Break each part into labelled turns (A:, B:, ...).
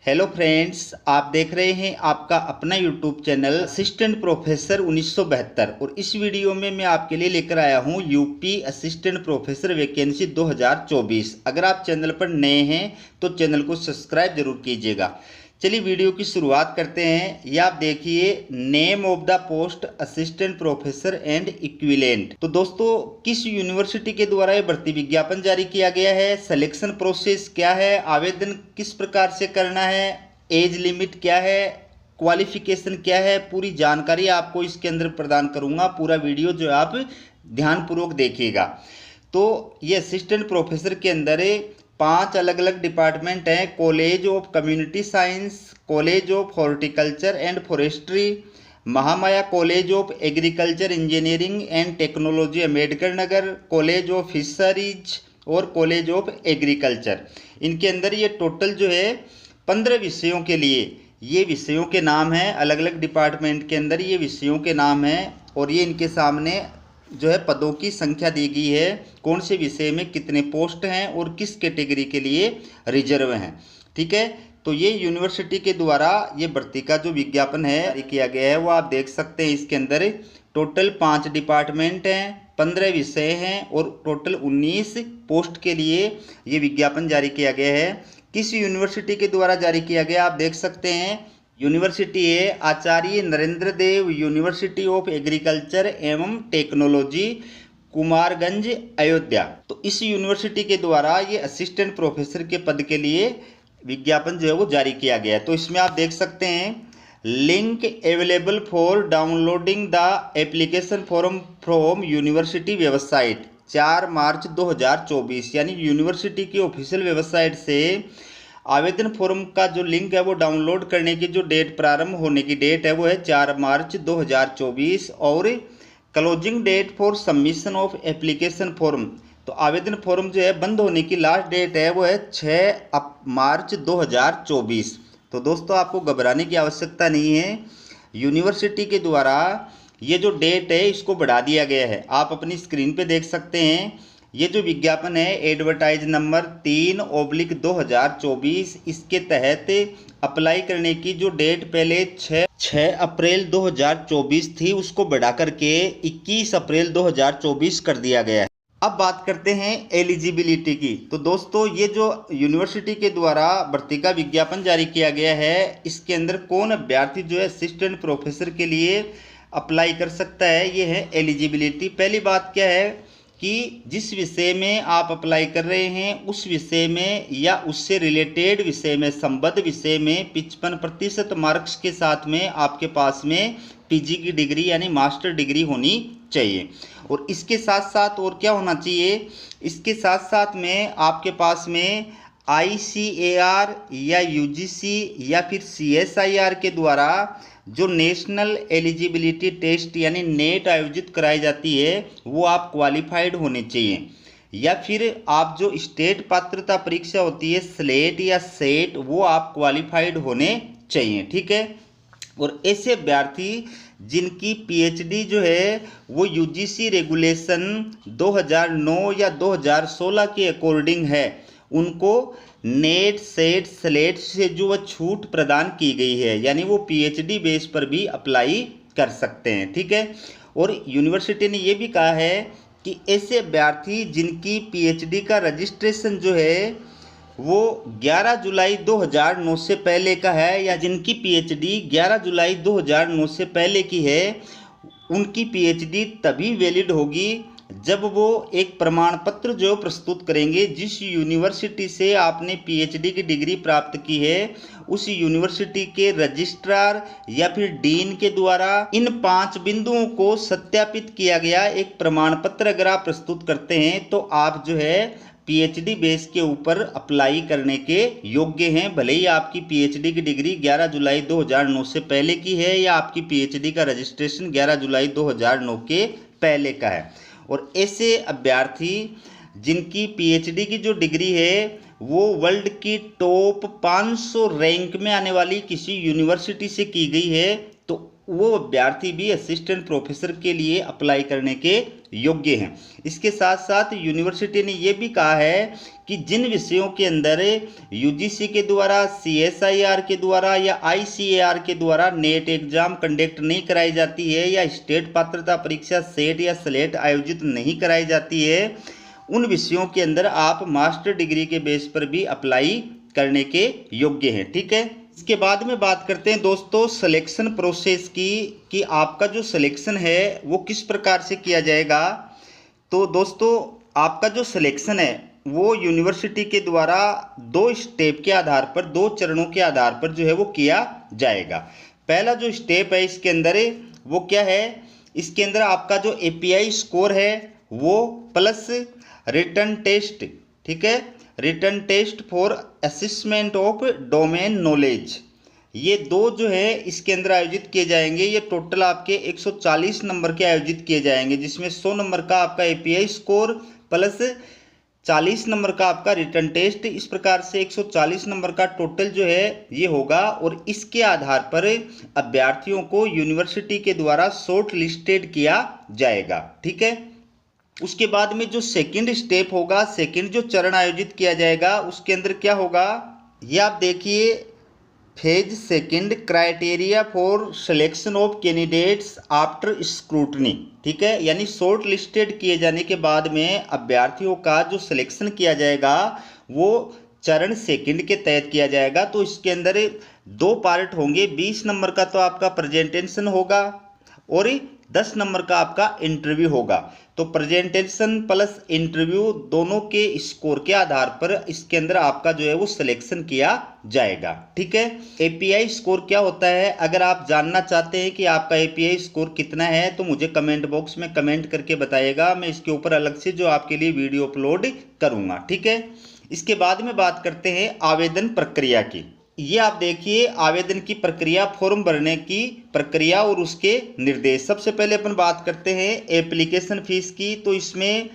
A: Hello friends, आप देख रहे हैं आपका अपना यूट्यूब चैनल असिस्टेंट प्रोफेसर 1972। और इस वीडियो में मैं आपके लिए लेकर आया हूं यूपी असिस्टेंट प्रोफेसर वैकेंसी 2024। अगर आप चैनल पर नए हैं तो चैनल को सब्सक्राइब जरूर कीजिएगा। चलिए वीडियो की शुरुआत करते हैं। ये आप देखिए, name of the post assistant professor and equivalent. तो दोस्तों, किस यूनिवर्सिटी के द्वारा ये भर्ती विज्ञापन जारी किया गया है, सिलेक्शन प्रोसेस क्या है, आवेदन किस प्रकार से करना है, एज लिमिट क्या है, क्वालिफिकेशन क्या है, पूरी जानकारी आपको इसके अंदर प्रदान करूंगा। पूरा वीडियो जो आप ध्यानपूर्वक देखिएगा। तो ये असिस्टेंट प्रोफेसर के अंदर 5 अलग अलग डिपार्टमेंट हैं। College of community science, college of horticulture and forestry, Mahamaya college of agriculture engineering and technology Ambedkar Nagar, college of fisheries और कॉलेज ऑफ एग्रीकल्चर। इनके अंदर ये टोटल जो है 15 विषयों के लिए ये विषयों के नाम हैं। अलग अलग डिपार्टमेंट के अंदर ये विषयों के नाम हैं और ये इनके सामने जो है पदों की संख्या दी गई है, कौन से विषय में कितने पोस्ट हैं और किस कैटेगरी के लिए रिजर्व हैं। ठीक है, तो ये यूनिवर्सिटी के द्वारा ये भर्ती का जो विज्ञापन है जारी किया गया है वो आप देख सकते हैं। इसके अंदर टोटल 5 डिपार्टमेंट हैं, 15 विषय हैं और टोटल 19 पोस्ट के लिए ये विज्ञापन जारी किया गया है। किस यूनिवर्सिटी के द्वारा जारी किया गया आप देख सकते हैं। यूनिवर्सिटी है आचार्य Narendra Dev university of agriculture एवं टेक्नोलॉजी, कुमारगंज, अयोध्या। तो इस यूनिवर्सिटी के द्वारा ये असिस्टेंट प्रोफेसर के पद के लिए विज्ञापन जो है वो जारी किया गया है। तो इसमें आप देख सकते हैं, link available for downloading the application form from university website 4 March 2024। यानी यूनिवर्सिटी की ऑफिशियल वेबसाइट से आवेदन फॉर्म का जो लिंक है वो डाउनलोड करने की जो डेट, प्रारंभ होने की डेट है वो है 4 मार्च 2024 और closing date for submission of application form, तो आवेदन फॉर्म जो है बंद होने की लास्ट डेट है वो है 6 मार्च 2024। तो दोस्तों, आपको घबराने की आवश्यकता नहीं है। यूनिवर्सिटी के द्वारा ये जो डेट है इसको बढ़ा दिया गया है। आप अपनी स्क्रीन पे देख सकते हैं। ये जो विज्ञापन है एडवर्टाइज नंबर 3/2024, इसके तहत अप्लाई करने की जो डेट पहले 6 अप्रैल 2024 थी उसको बढ़ा करके 21 अप्रैल 2024 कर दिया गया है। अब बात करते हैं एलिजिबिलिटी की। तो दोस्तों, ये जो यूनिवर्सिटी के द्वारा भर्ती का विज्ञापन जारी किया गया है इसके अंदर कौन अभ्यर्थी जो है असिस्टेंट प्रोफेसर के लिए अप्लाई कर सकता है, ये है एलिजिबिलिटी। पहली बात क्या है कि जिस विषय में आप अप्लाई कर रहे हैं उस विषय में या उससे रिलेटेड विषय में, संबद्ध विषय में 55% मार्क्स के साथ में आपके पास में पीजी की डिग्री यानी मास्टर डिग्री होनी चाहिए। और इसके साथ साथ और क्या होना चाहिए, इसके साथ साथ में आपके पास में ICAR या UGC या फिर CSIR के द्वारा जो नेशनल एलिजिबिलिटी टेस्ट यानी नेट आयोजित कराई जाती है वो आप क्वालिफाइड होने चाहिए। या फिर आप जो स्टेट पात्रता परीक्षा होती है स्लेट या सेट, वो आप क्वालिफाइड होने चाहिए। ठीक है, और ऐसे अभ्यर्थी जिनकी PhD जो है वो UGC रेगुलेशन 2009 या 2016 के अकॉर्डिंग है, उनको नेट सेट स्लेट से जो वह छूट प्रदान की गई है, यानी वो PhD बेस पर भी अप्लाई कर सकते हैं। ठीक है, और यूनिवर्सिटी ने ये भी कहा है कि ऐसे अभ्यर्थी जिनकी PhD का रजिस्ट्रेशन जो है वो 11 जुलाई 2009 से पहले का है या जिनकी PhD 11 जुलाई 2009 से पहले की है, उनकी PhD तभी वैलिड होगी जब वो एक प्रमाण पत्र जो प्रस्तुत करेंगे। जिस यूनिवर्सिटी से आपने PhD की डिग्री प्राप्त की है उस यूनिवर्सिटी के रजिस्ट्रार या फिर डीन के द्वारा इन 5 बिंदुओं को सत्यापित किया गया एक प्रमाण पत्र अगर आप प्रस्तुत करते हैं तो आप जो है PhD बेस के ऊपर अप्लाई करने के योग्य हैं। भले ही आपकी PhD की डिग्री 11 जुलाई 2009 से पहले की है या आपकी PhD का रजिस्ट्रेशन 11 जुलाई 2009 के पहले का है। और ऐसे अभ्यर्थी जिनकी PhD की जो डिग्री है वो वर्ल्ड की टॉप 500 रैंक में आने वाली किसी यूनिवर्सिटी से की गई है, तो वो अभ्यर्थी भी असिस्टेंट प्रोफेसर के लिए अप्लाई करने के योग्य हैं। इसके साथ साथ यूनिवर्सिटी ने ये भी कहा है कि जिन विषयों के अंदर यूजीसी के द्वारा, सीएसआईआर के द्वारा या आईसीएआर के द्वारा नेट एग्जाम कंडक्ट नहीं कराई जाती है या स्टेट पात्रता परीक्षा सेट या स्लेट आयोजित नहीं कराई जाती है, उन विषयों के अंदर आप मास्टर डिग्री के बेस पर भी अप्लाई करने के योग्य हैं। ठीक है, इसके बाद में बात करते हैं दोस्तों सिलेक्शन प्रोसेस की, कि आपका जो सिलेक्शन है वो किस प्रकार से किया जाएगा। तो दोस्तों आपका जो सिलेक्शन है वो यूनिवर्सिटी के द्वारा 2 स्टेप के आधार पर, 2 चरणों के आधार पर जो है वो किया जाएगा। पहला जो स्टेप है इसके अंदर वो क्या है, इसके अंदर आपका जो एपीआई स्कोर है वो प्लस रिटन टेस्ट, ठीक है, written test for assessment of domain knowledge, ये 2 जो है इसके अंदर आयोजित किए जाएंगे। ये टोटल आपके 140 नंबर के आयोजित किए जाएंगे, जिसमें 100 नंबर का आपका एपीआई स्कोर प्लस 40 नंबर का आपका रिटन टेस्ट, इस प्रकार से 140 नंबर का टोटल जो है ये होगा। और इसके आधार पर अभ्यर्थियों को यूनिवर्सिटी के द्वारा शॉर्ट लिस्टेड किया जाएगा। ठीक है, उसके बाद में जो सेकंड स्टेप होगा, सेकंड जो चरण आयोजित किया जाएगा उसके अंदर क्या होगा, ये आप देखिए, phase second, criteria for selection of candidates after scrutiny. ठीक है, यानी शॉर्ट लिस्टेड किए जाने के बाद में अभ्यर्थियों का जो सिलेक्शन किया जाएगा वो चरण सेकंड के तहत किया जाएगा। तो इसके अंदर 2 पार्ट होंगे, 20 नंबर का तो आपका प्रेजेंटेशन होगा और 10 नंबर का आपका इंटरव्यू होगा। तो प्रेजेंटेशन प्लस इंटरव्यू दोनों के स्कोर के आधार पर इसके अंदर आपका जो है वो सिलेक्शन किया जाएगा। ठीक है, एपीआई स्कोर क्या होता है, अगर आप जानना चाहते हैं कि आपका एपीआई स्कोर कितना है तो मुझे कमेंट बॉक्स में कमेंट करके बताइएगा, मैं इसके ऊपर अलग से जो आपके लिए वीडियो अपलोड करूँगा। ठीक है, इसके बाद में बात करते हैं आवेदन प्रक्रिया की। ये आप देखिए आवेदन की प्रक्रिया, फॉर्म भरने की प्रक्रिया और उसके निर्देश। सबसे पहले अपन बात करते हैं एप्लीकेशन फ़ीस की। तो इसमें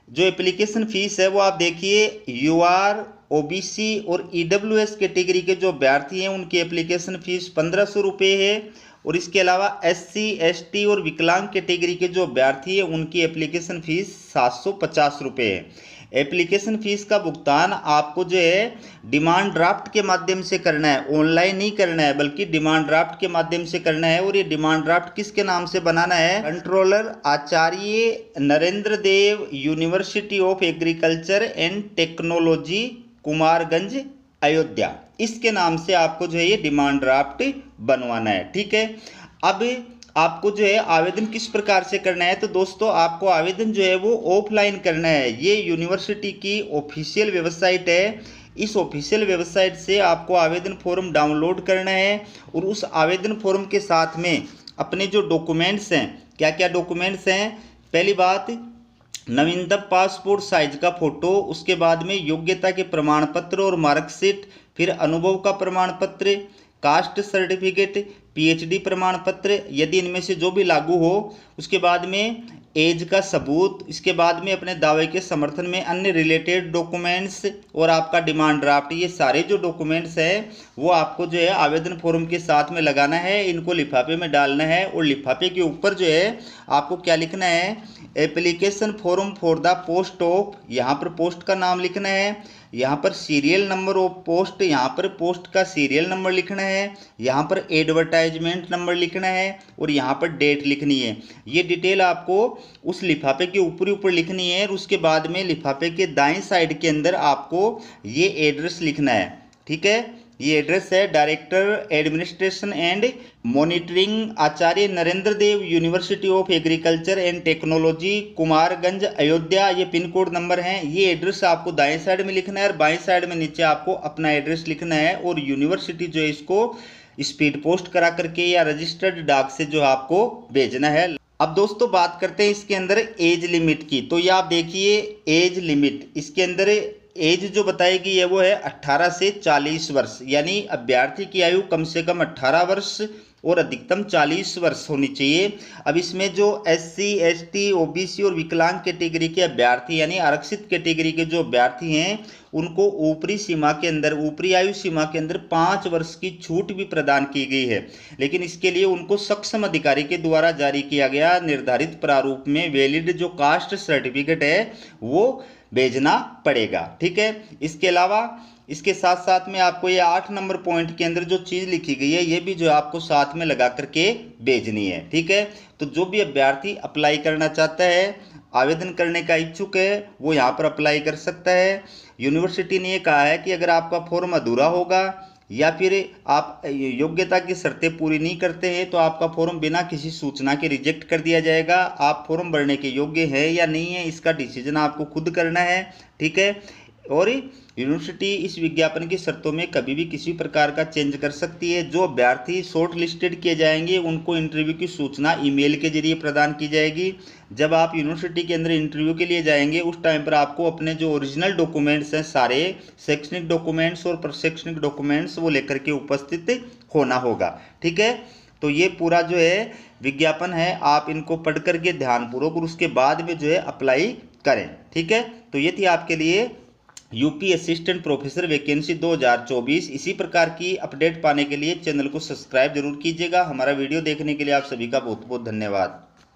A: जो एप्लीकेशन फ़ीस है वो आप देखिए, यूआर, ओबीसी और ईडब्ल्यूएस कैटेगरी के जो अभ्यर्थी हैं उनकी एप्लीकेशन फ़ीस 1500 रुपये है। और इसके अलावा एससी, एसटी और विकलांग कैटेगरी के जो अभ्यर्थी हैं उनकी एप्लीकेशन फ़ीस 750 रुपये है। एप्लीकेशन फ़ीस का भुगतान आपको जो है डिमांड ड्राफ्ट के माध्यम से करना है, ऑनलाइन नहीं करना है बल्कि डिमांड ड्राफ्ट के माध्यम से करना है। और ये डिमांड ड्राफ्ट किसके नाम से बनाना है, controller Acharya Narendra Dev, university of agriculture and technology, Kumarganj, Ayodhya, इसके नाम से आपको जो है ये डिमांड ड्राफ्ट बनवाना है। ठीक है, अब आपको जो है आवेदन किस प्रकार से करना है, तो दोस्तों आपको आवेदन जो है वो ऑफलाइन करना है। ये यूनिवर्सिटी की ऑफिशियल वेबसाइट है, इस ऑफिशियल वेबसाइट से आपको आवेदन फॉर्म डाउनलोड करना है और उस आवेदन फॉर्म के साथ में अपने जो डॉक्यूमेंट्स हैं, क्या क्या डॉक्यूमेंट्स हैं, पहली बात नवीनतम पासपोर्ट साइज का फ़ोटो, उसके बाद में योग्यता के प्रमाण पत्र और मार्कशीट, फिर अनुभव का प्रमाण पत्र, कास्ट सर्टिफिकेट, पीएचडी प्रमाण पत्र यदि इनमें से जो भी लागू हो, उसके बाद में एज का सबूत, इसके बाद में अपने दावे के समर्थन में अन्य रिलेटेड डॉक्यूमेंट्स और आपका डिमांड ड्राफ्ट, ये सारे जो डॉक्यूमेंट्स हैं वो आपको जो है आवेदन फॉर्म के साथ में लगाना है, इनको लिफाफे में डालना है। और लिफाफे के ऊपर जो है आपको क्या लिखना है, application form for the post of, यहाँ पर पोस्ट का नाम लिखना है, यहाँ पर सीरियल नंबर ऑफ पोस्ट, यहाँ पर पोस्ट का सीरियल नंबर लिखना है, यहाँ पर एडवर्टाइजमेंट नंबर लिखना है और यहाँ पर डेट लिखनी है। ये डिटेल आपको उस लिफाफे के ऊपर लिखनी है और उसके बाद में लिफाफे के दाएं साइड के अंदर आपको ये एड्रेस लिखना है। ठीक है, ये एड्रेस है director administration and monitoring Acharya Narendra Dev, university of agriculture and technology, Kumarganj, Ayodhya, ये पिन कोड नंबर हैं। ये एड्रेस आपको दाएं साइड में लिखना है और बाएं साइड में नीचे आपको अपना एड्रेस लिखना है। और यूनिवर्सिटी जो है इसको स्पीड पोस्ट करा करके या रजिस्टर्ड डाक से जो आपको भेजना है। अब दोस्तों बात करते हैं इसके अंदर एज लिमिट की। तो ये आप देखिए एज लिमिट, इसके अंदर एज जो बताएगी है वो है 18 से 40 वर्ष, यानी अभ्यर्थी की आयु कम से कम 18 वर्ष और अधिकतम 40 वर्ष होनी चाहिए। अब इसमें जो SC, ST, OBC और विकलांग कैटेगरी के अभ्यर्थी यानी आरक्षित कैटेगरी के जो अभ्यर्थी हैं उनको ऊपरी सीमा के अंदर, ऊपरी आयु सीमा के अंदर 5 वर्ष की छूट भी प्रदान की गई है, लेकिन इसके लिए उनको सक्षम अधिकारी के द्वारा जारी किया गया निर्धारित प्रारूप में वैलिड जो कास्ट सर्टिफिकेट है वो भेजना पड़ेगा। ठीक है, इसके अलावा इसके साथ साथ में आपको ये 8 नंबर पॉइंट के अंदर जो चीज़ लिखी गई है ये भी जो आपको साथ में लगा करके भेजनी है। ठीक है, तो जो भी अभ्यर्थी अप्लाई करना चाहता है, आवेदन करने का इच्छुक है, वो यहाँ पर अप्लाई कर सकता है। यूनिवर्सिटी ने ये कहा है कि अगर आपका फॉर्म अधूरा होगा या फिर आप योग्यता की शर्तें पूरी नहीं करते हैं तो आपका फॉर्म बिना किसी सूचना के रिजेक्ट कर दिया जाएगा। आप फॉर्म भरने के योग्य है या नहीं है इसका डिसीजन आपको खुद करना है। ठीक है, और यूनिवर्सिटी इस विज्ञापन की शर्तों में कभी भी किसी प्रकार का चेंज कर सकती है। जो अभ्यर्थी शॉर्ट लिस्टेड किए जाएंगे उनको इंटरव्यू की सूचना ईमेल के जरिए प्रदान की जाएगी। जब आप यूनिवर्सिटी के अंदर इंटरव्यू के लिए जाएंगे उस टाइम पर आपको अपने जो ओरिजिनल डॉक्यूमेंट्स हैं, सारे शैक्षणिक डॉक्यूमेंट्स और प्रशैक्षणिक डॉक्यूमेंट्स वो लेकर के उपस्थित होना होगा। ठीक है, तो ये पूरा जो है विज्ञापन है, आप इनको पढ़ करके ध्यानपूर्वक और उसके बाद में जो है अप्लाई करें। ठीक है, तो ये थी आपके लिए यूपी असिस्टेंट प्रोफेसर वैकेंसी 2024। इसी प्रकार की अपडेट पाने के लिए चैनल को सब्सक्राइब जरूर कीजिएगा। हमारा वीडियो देखने के लिए आप सभी का बहुत बहुत धन्यवाद।